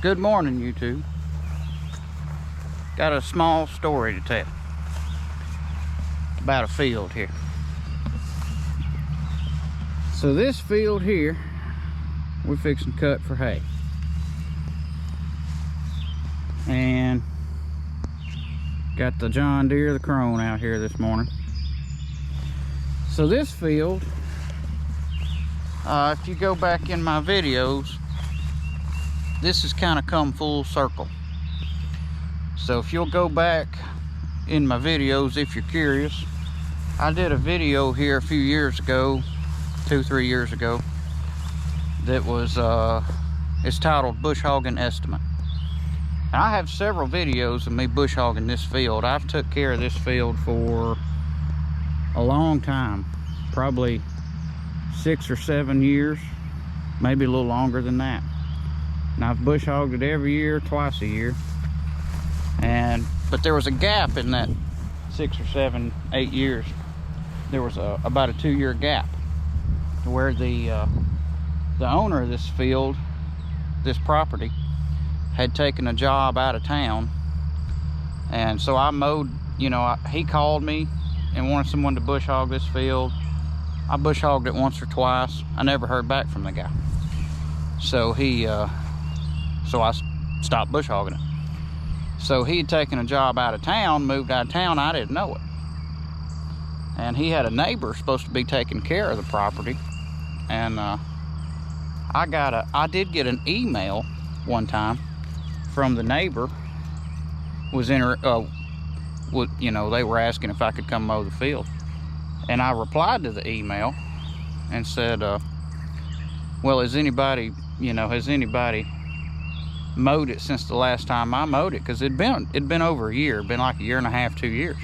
Good morning, YouTube. Got a small story to tell about a field here. So this field here, we're fixing to cut for hay. And got the John Deere, the Crone out here this morning. So this field, if you go back in my videos, this has kind of come full circle. So if you'll go back in my videos, if you're curious, I did a video here a few years ago, 2-3 years ago, that was it's titled Bush Hogging Estimate. And I have several videos of me bush hogging this field. I've took care of this field for a long time, probably 6 or 7 years, maybe a little longer than that. And I've bush hogged it every year, twice a year. But there was a gap in that 6 or 7, 8 years. There was about a 2-year gap where the owner of this field, this property, had taken a job out of town. And so I mowed, he called me and wanted someone to bush hog this field. I bush hogged it once or twice. I never heard back from the guy. So so I stopped bush hogging it. So he had taken a job out of town, moved out of town. I didn't know it. And he had a neighbor supposed to be taking care of the property. And I did get an email one time from the neighbor. They were asking if I could come mow the field. And I replied to the email and said, well, has anybody mowed it since the last time I mowed it? Because it'd been over a year. It'd been like a year and a half, 2 years.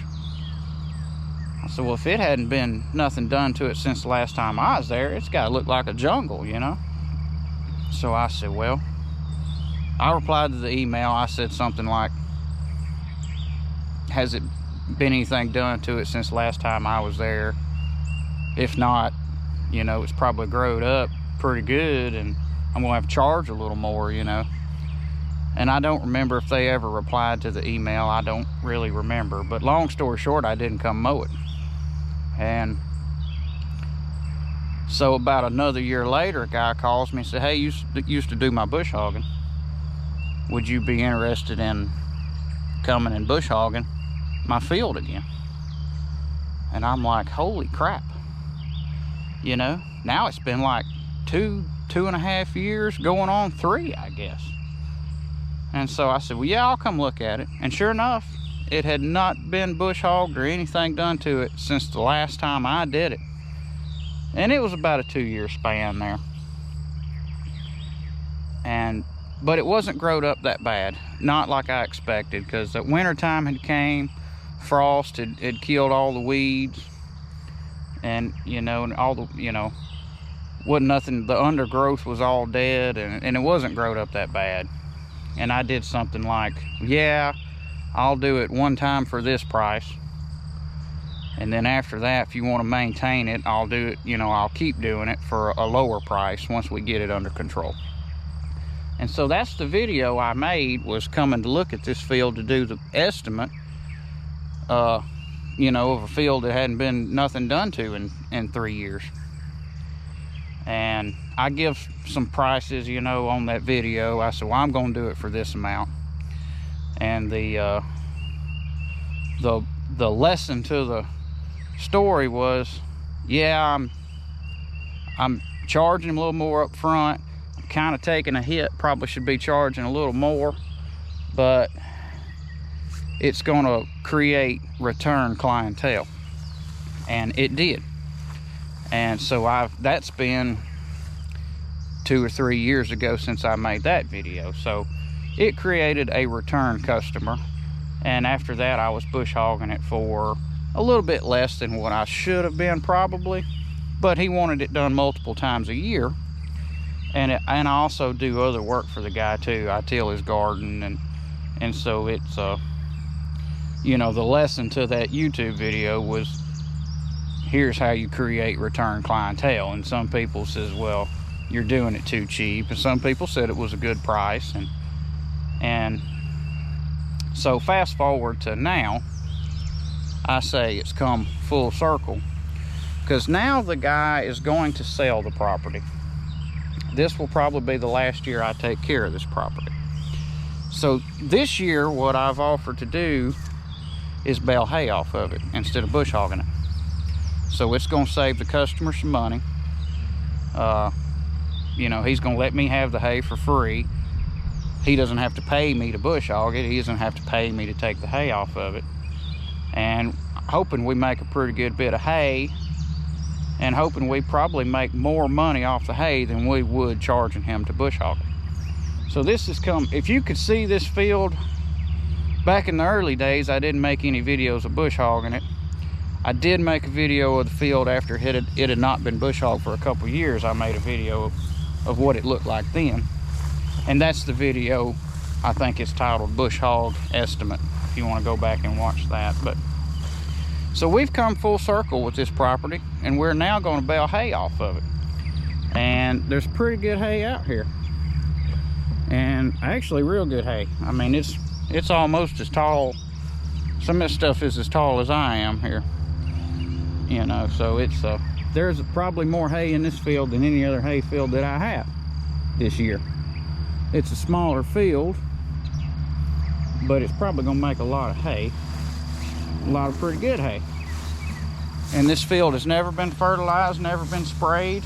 I said, well, if it hadn't been nothing done to it since the last time I was there, it's got to look like a jungle, So I said, well, I replied to the email. I said something like, has it been anything done to it since the last time I was there? If not, it's probably growed up pretty good, and I'm gonna have to charge a little more, And I don't remember if they ever replied to the email. I don't really remember. But long story short, I didn't come mow it. And so about another year later, a guy calls me and said, hey, you used to do my bush hogging. Would you be interested in coming and bush hogging my field again? And I'm like, holy crap. Now it's been like 2.5 years, going on 3, I guess. And so I said, well, yeah, I'll come look at it. And sure enough, it had not been bush hogged or anything done to it since the last time I did it. And it was about a 2-year span there. But it wasn't growed up that bad. Not like I expected, because the winter time had came, frost had killed all the weeds. And, and all the, wasn't nothing, the undergrowth was all dead, and it wasn't growed up that bad. And I did something like, yeah, I'll do it one time for this price. And then after that, if you want to maintain it, I'll do it, I'll keep doing it for a lower price once we get it under control. And so that's the video I made, was coming to look at this field to do the estimate, of a field that hadn't been nothing done to in 3 years. And I give some prices, on that video. I said, well, I'm going to do it for this amount. And the lesson to the story was, yeah, I'm charging him a little more up front. I'm kind of taking a hit. Probably should be charging a little more, but it's going to create return clientele. And it did. And so that's been 2 or 3 years ago since I made that video. So it created a return customer. And after that, I was bush hogging it for a little bit less than what I should have been, probably. But he wanted it done multiple times a year. And I also do other work for the guy too. I till his garden, and so it's the lesson to that YouTube video was, here's how you create return clientele. And some people says, well, you're doing it too cheap. And some people said it was a good price. And so fast forward to now, I say it's come full circle, because now the guy is going to sell the property. This will probably be the last year I take care of this property. So this year, what I've offered to do is bale hay off of it instead of bush hogging it. So it's going to save the customer some money. You know, he's going to let me have the hay for free. He doesn't have to pay me to bush hog it. He doesn't have to pay me to take the hay off of it. And hoping we make a pretty good bit of hay, and hoping we probably make more money off the hay than we would charging him to bush hog it. So this has come, if you could see this field, back in the early days, I didn't make any videos of bush hogging it. I did make a video of the field after it had not been bush hogged for a couple years. I made a video of what it looked like then. And that's the video, I think it's titled Bush Hog Estimate, if you want to go back and watch that. But so we've come full circle with this property, and we're now going to bale hay off of it. And there's pretty good hay out here, and actually real good hay. I mean, it's almost as tall. Some of this stuff is as tall as I am here, you know. So it's there's probably more hay in this field than any other hay field that I have this year. It's a smaller field, but it's probably gonna make a lot of hay, a lot of pretty good hay. And this field has never been fertilized, never been sprayed.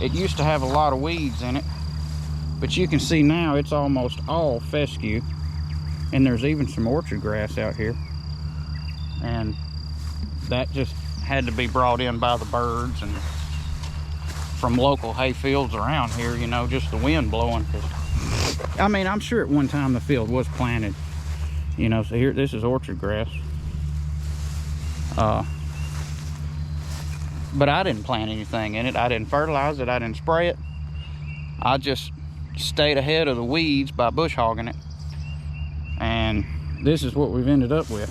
It used to have a lot of weeds in it, but you can see now it's almost all fescue, and there's even some orchard grass out here. And that just had to be brought in by the birds and from local hay fields around here, you know, just the wind blowing. I mean, I'm sure at one time the field was planted, you know. So here, this is orchard grass. But I didn't plant anything in it. I didn't fertilize it. I didn't spray it. I just stayed ahead of the weeds by bush hogging it. And this is what we've ended up with.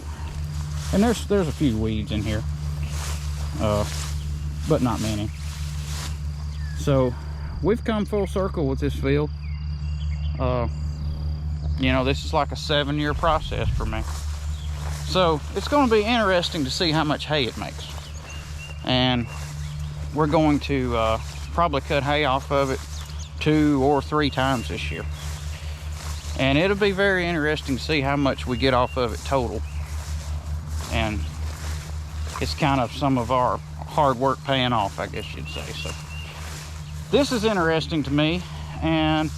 And there's a few weeds in here, but not many. So we've come full circle with this field. You know, this is like a 7-year process for me. So it's going to be interesting to see how much hay it makes. And we're going to probably cut hay off of it 2 or 3 times this year. And it'll be very interesting to see how much we get off of it total. And it's kind of some of our hard work paying off, I guess you'd say. So this is interesting to me, and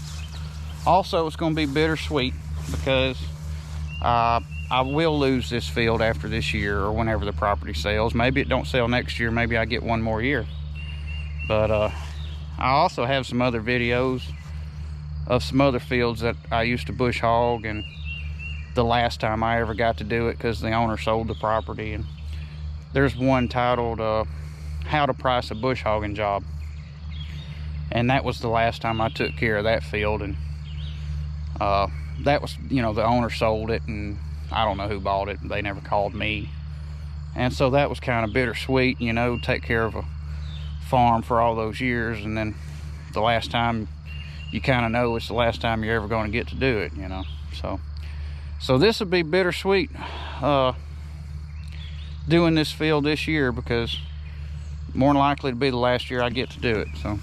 also it's going to be bittersweet, because I will lose this field after this year, or whenever the property sells. Maybe it don't sell next year, maybe I get one more year. But I also have some other videos of some other fields that I used to bush hog, and the last time I ever got to do it because the owner sold the property. And there's one titled How to Price a Bush Hogging Job, and that was the last time I took care of that field. And that was, you know, the owner sold it, and I don't know who bought it. They never called me. And so that was kind of bittersweet, you know, take care of a farm for all those years, and then the last time, you kind of know it's the last time you're ever going to get to do it, you know. So this would be bittersweet doing this field this year, because more than likely to be the last year I get to do it. So,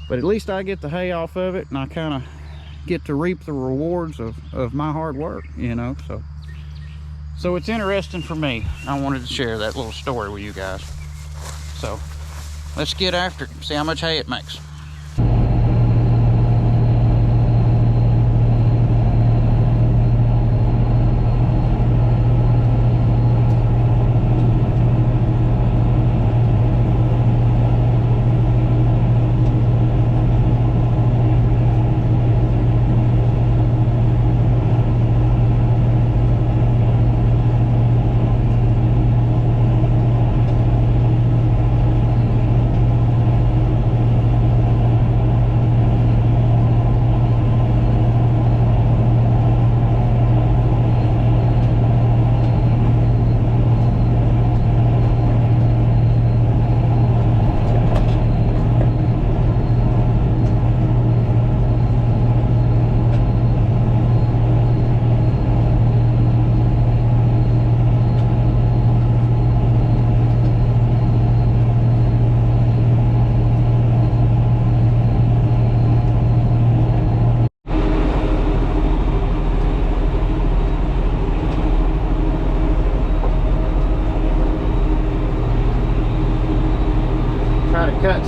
but at least I get the hay off of it, and I kind of get to reap the rewards of my hard work, you know. So it's interesting for me. I wanted to share that little story with you guys. So let's get after it, see how much hay it makes.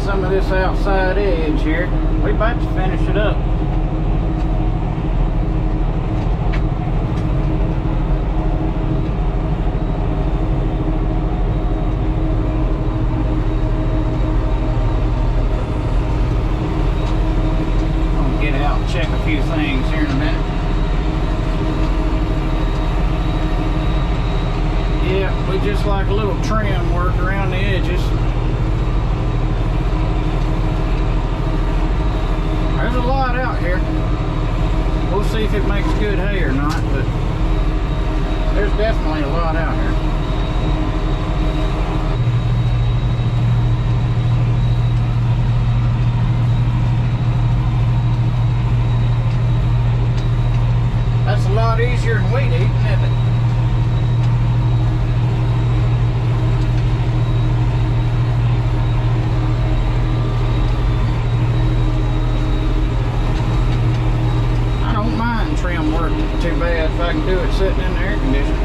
some of this outside edge here. We're about to finish it up. I'll get out and check a few things here in a minute. Yeah, we just like a little trim work around the edges. There's a lot out here. We'll see if it makes good hay or not, but there's definitely a lot out here. That's a lot easier than weed eating, isn't it? Trim work too bad if I can do it sitting in the air conditioner.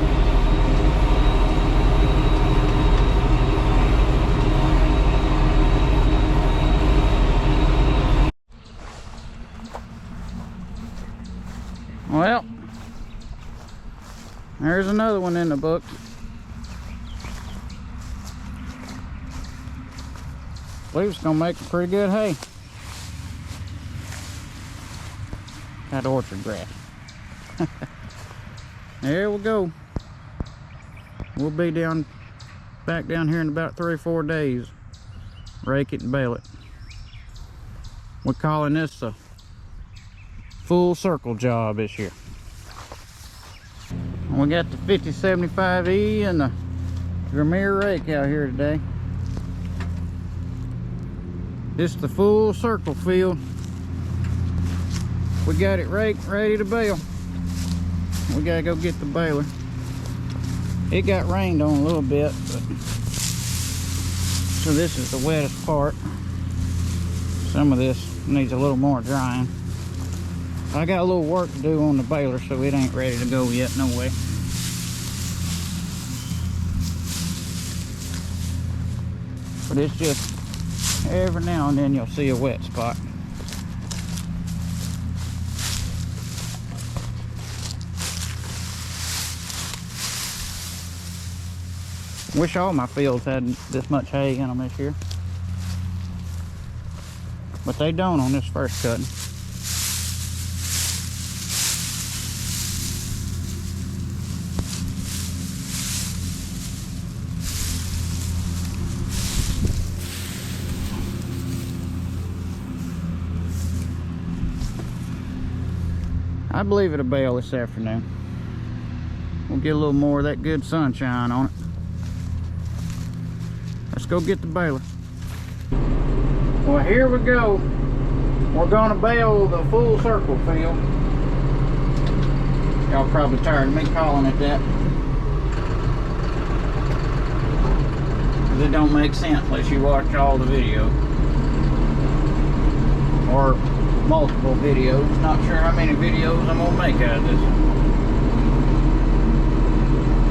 Well, there's another one in the book. I believe it's gonna make some pretty good hay. That orchard grass. There we go. We'll be back down here in about 3 or 4 days. Rake it and bale it. We're calling this a full circle job this year. We got the 5075E and the Vermeer rake out here today. This is the full circle field. We got it raked, ready to bale. We gotta go get the baler. It got rained on a little bit, so this is the wettest part. Some of this needs a little more drying. I got a little work to do on the baler, so it ain't ready to go yet, no way. But it's just every now and then you'll see a wet spot. Wish all my fields had this much hay in them this year, but they don't on this first cutting. I believe it'll bale this afternoon. We'll get a little more of that good sunshine on it. Let's go get the baler. Well, here we go. We're gonna bale the full circle field. Y'all probably tired of me calling it that. Because it don't make sense unless you watch all the videos. Or multiple videos. Not sure how many videos I'm gonna make out of this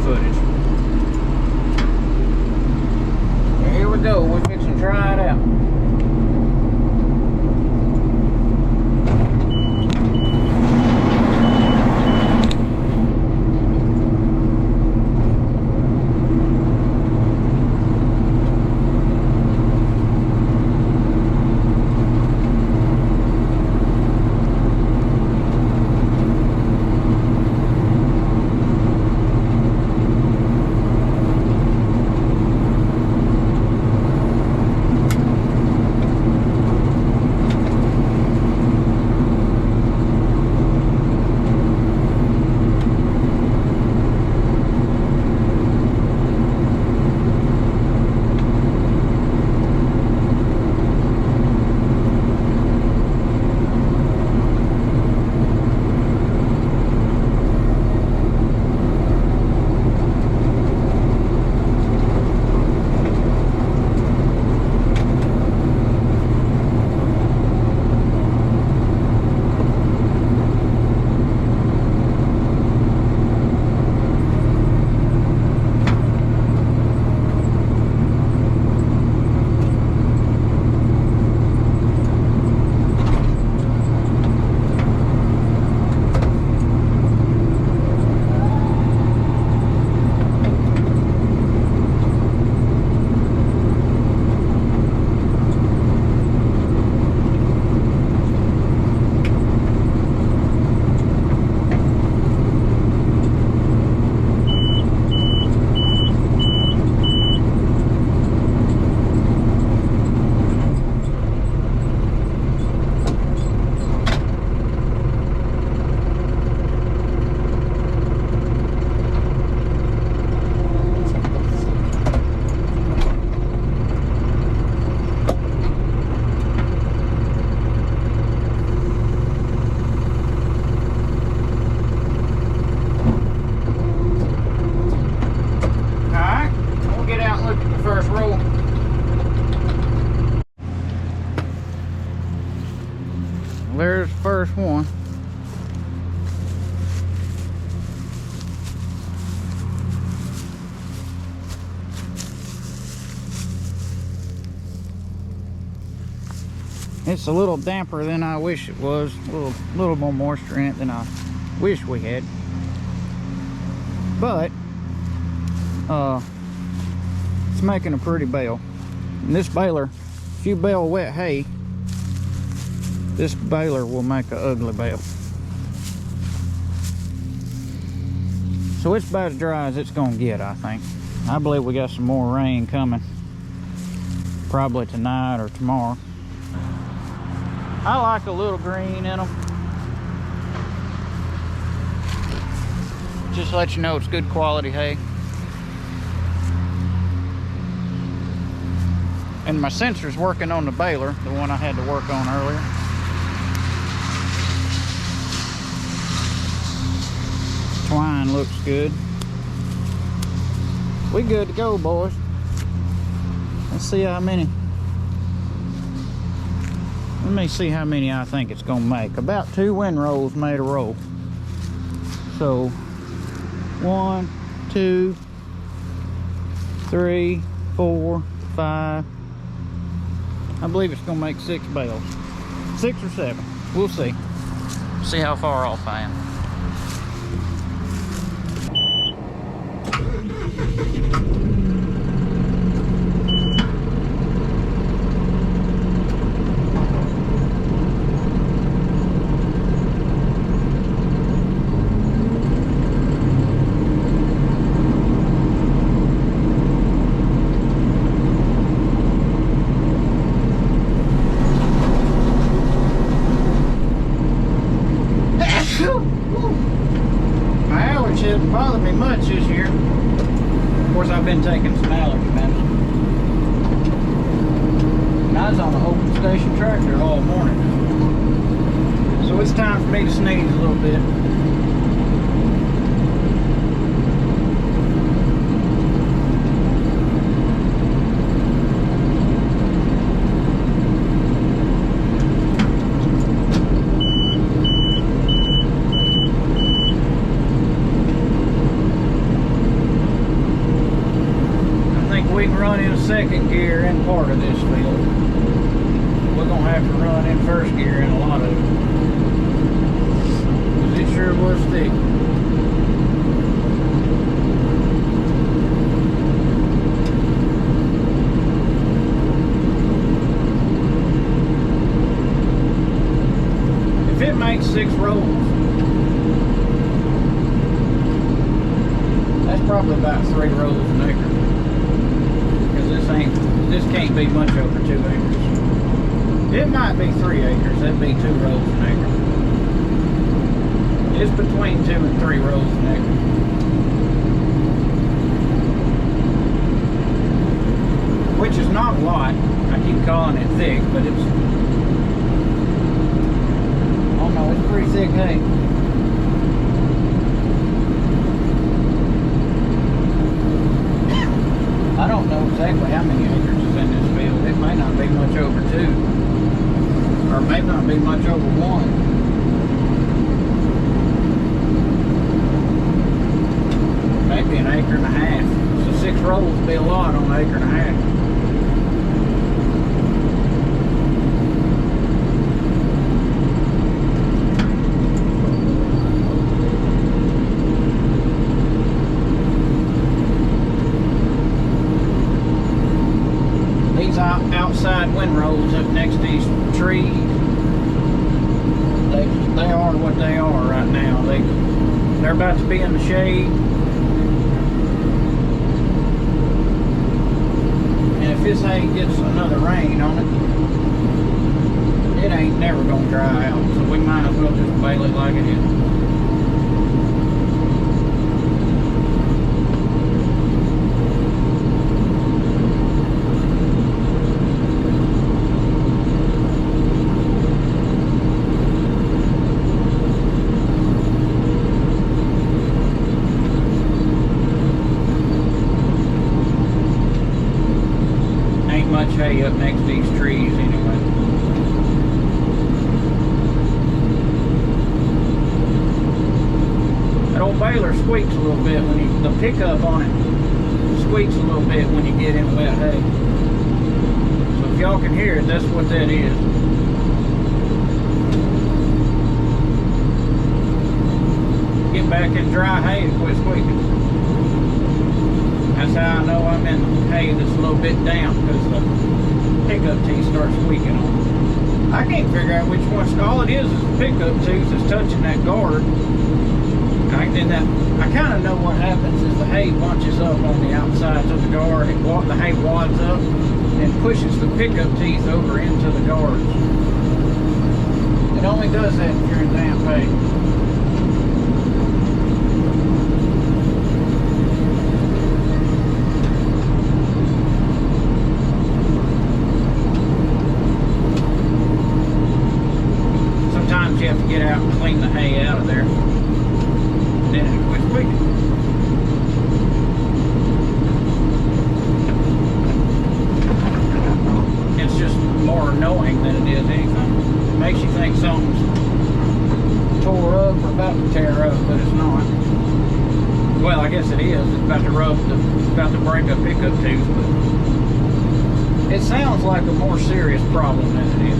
footage. Here we go, we're fixing to try it out. There's the first one. It's a little damper than I wish it was. A little more moisture in it than I wish we had. But it's making a pretty bale. And this baler, if you bale wet hay, this baler will make an ugly bale. So it's about as dry as it's gonna get, I think. I believe we got some more rain coming, probably tonight or tomorrow. I like a little green in them. Just to let you know it's good quality hay. And my sensor's working on the baler, the one I had to work on earlier. Twine looks good. We good to go, boys. Let's see how many. Let me see how many I think it's gonna make. About 2 windrows made a roll. So 1, 2, 3, 4, 5. I believe it's gonna make 6 bales. 6 or 7. We'll see. See how far off I am. My allergy hasn't bothered me much this year. Of course, I've been taking some allergy medicine. And I was on an open station tractor all morning. So it's time for me to sneeze a little bit. We can run in second gear in part of this field. We're gonna have to run in first gear in a lot of it. 'Cause it sure was thick. If it makes 6 rolls, that's probably about 3 rolls an acre. This can't be much over 2 acres. It might be 3 acres. That'd be 2 rolls an acre. It's between 2 and 3 rolls an acre. Which is not a lot. I keep calling it thick, but it's... Oh no, it's pretty thick hay. I don't know exactly how many acres is in this field. It may not be much over 2. Or it may not be much over 1. Maybe an acre and a half. So 6 rolls would be a lot on an acre and a half. Outside windrows up next to these trees, they are what they are right now. They're about to be in the shade, and if this hay gets another rain on it, it ain't never gonna dry out. So we might as well just bale it like it is. Much hay up next to these trees anyway. trailer squeaks a little bit when the pickup on it squeaks a little bit when you get in wet hay. So if y'all can hear it, that's what that is. Get back in dry hay and quit squeaking. That's how I know I'm in hay that's a little bit damp, because the pickup teeth start squeaking on it. I can't figure out which one. All it is the pickup tooth is touching that guard. I kind of know what happens is the hay bunches up on the outsides of the guard. The hay wads up and pushes the pickup teeth over into the guards. It only does that if you're in damp hay. Sometimes you have to get out and clean the hay out of there. Then it quits squeaking. It's just more annoying than it is anything. It makes you think something's tore up or about to tear up, but it's not. Well, I guess it is. It's about to break a pickup tooth, but it sounds like a more serious problem than it is.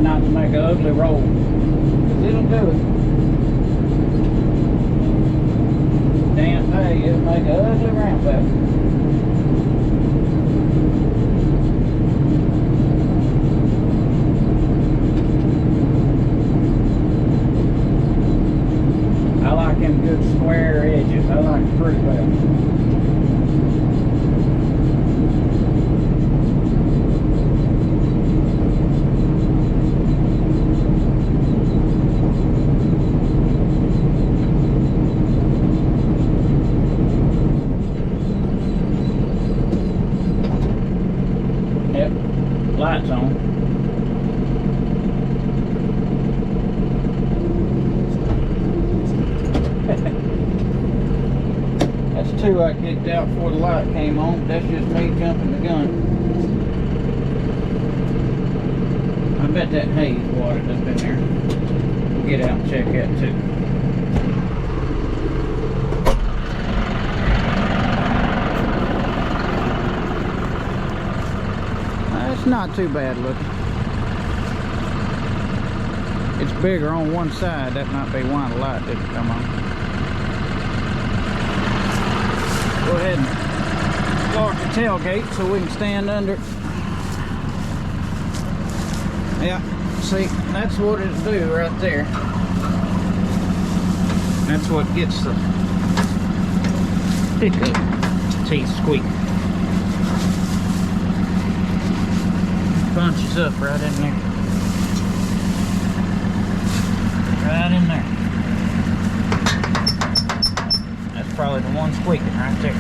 Not to make an ugly roll, because it'll do it. Damn hay, it'll make an ugly round back. I like them good square edges. I like it pretty well. Lights on. That's two I kicked out before the light came on. That's just me jumping the gun. I bet that hay is watered up in there. We'll get out and check that too. It's not too bad looking. It's bigger on one side. That might be why the light didn't come on. Go ahead and start the tailgate so we can stand under it. Yeah, see, that's what it'll do right there. That's what gets the pickup teeth squeaking. Bunches up right in there. Right in there. That's probably the one squeaking right there.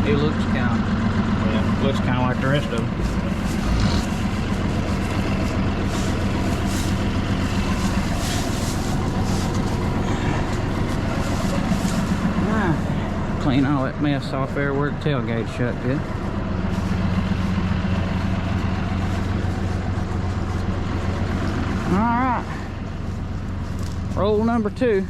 It looks kind of, well, looks kind of like the rest of them. clean all that mess off there where the tailgate shut good. Alright. Roll number 2.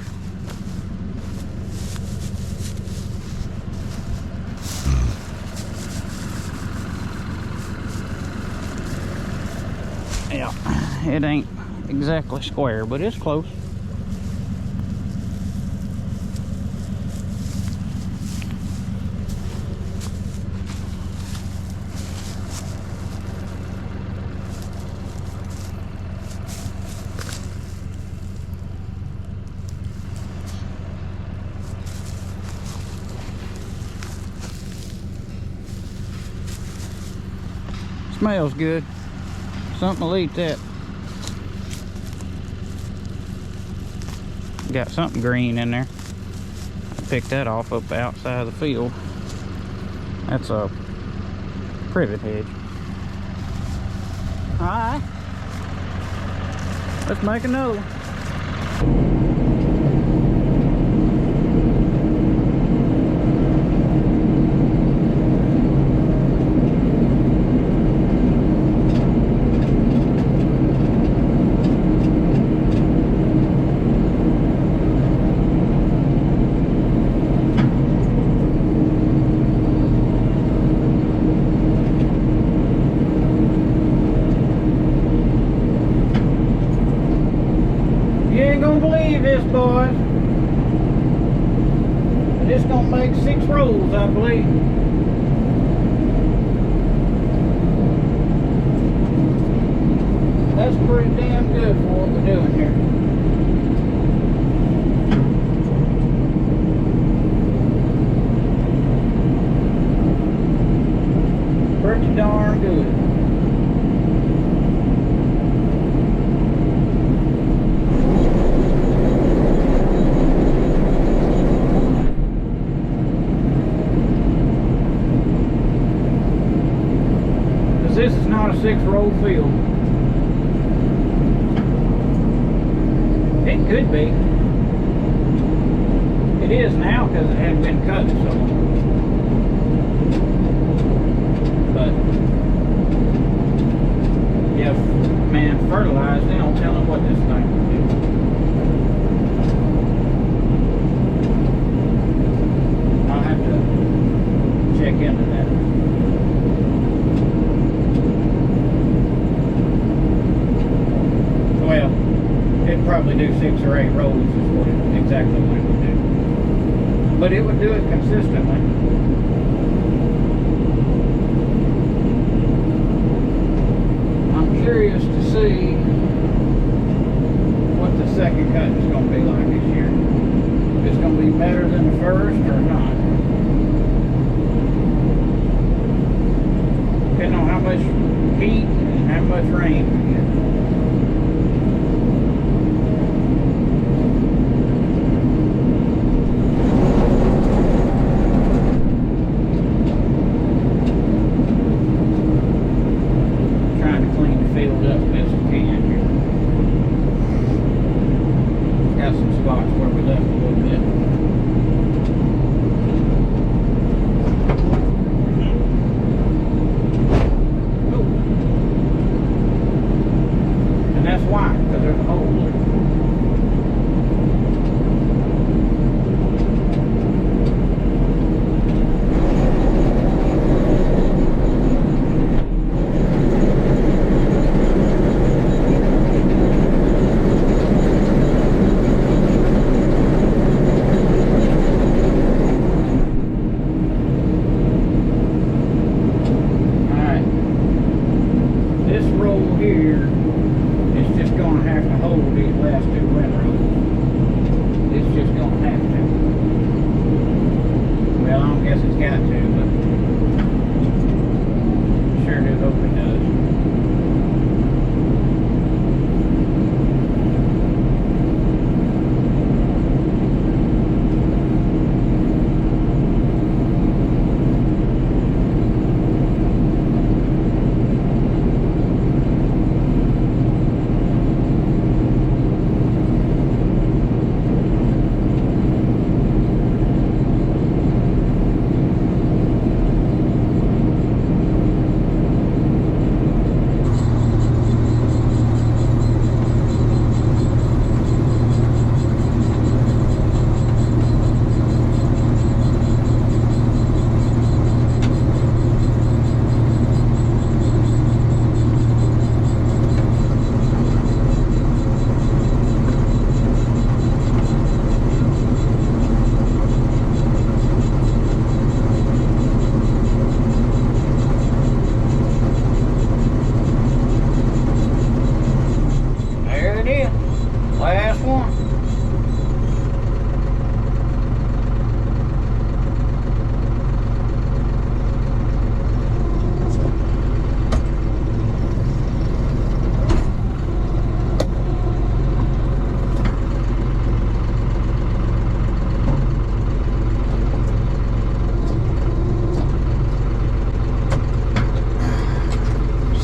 Yeah, it ain't exactly square, but it's close. Smells good. Something will eat that. Got something green in there. I picked that off up the outside of the field. That's a privet hedge. Alright. Let's make another one. This, boys. It's gonna make 6 rolls, I believe. That's pretty damn good for what we're doing here. Pretty darn good. This is not a 6-roll field. It could be. It is now because it hadn't been cut so long. But if man fertilized, they don't tell them what this thing will do. I'll have to check into that. Well, it'd probably do 6 or 8 rolls is what exactly what it would do. But it would do it consistently. I'm curious to see what the second cut is going to be like this year. If it's going to be better than the first or not. Depending on how much heat and how much rain we get.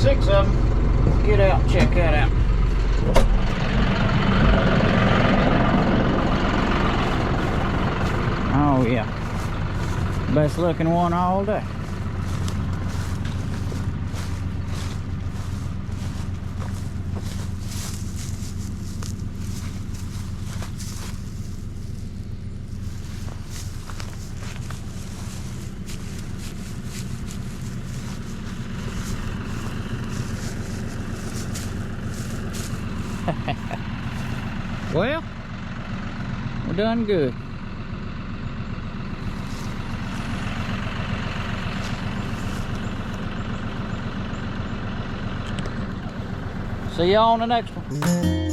6 of them. Get out and check that out. Oh yeah, best looking one all day. Well, we're done good. See y'all on the next one.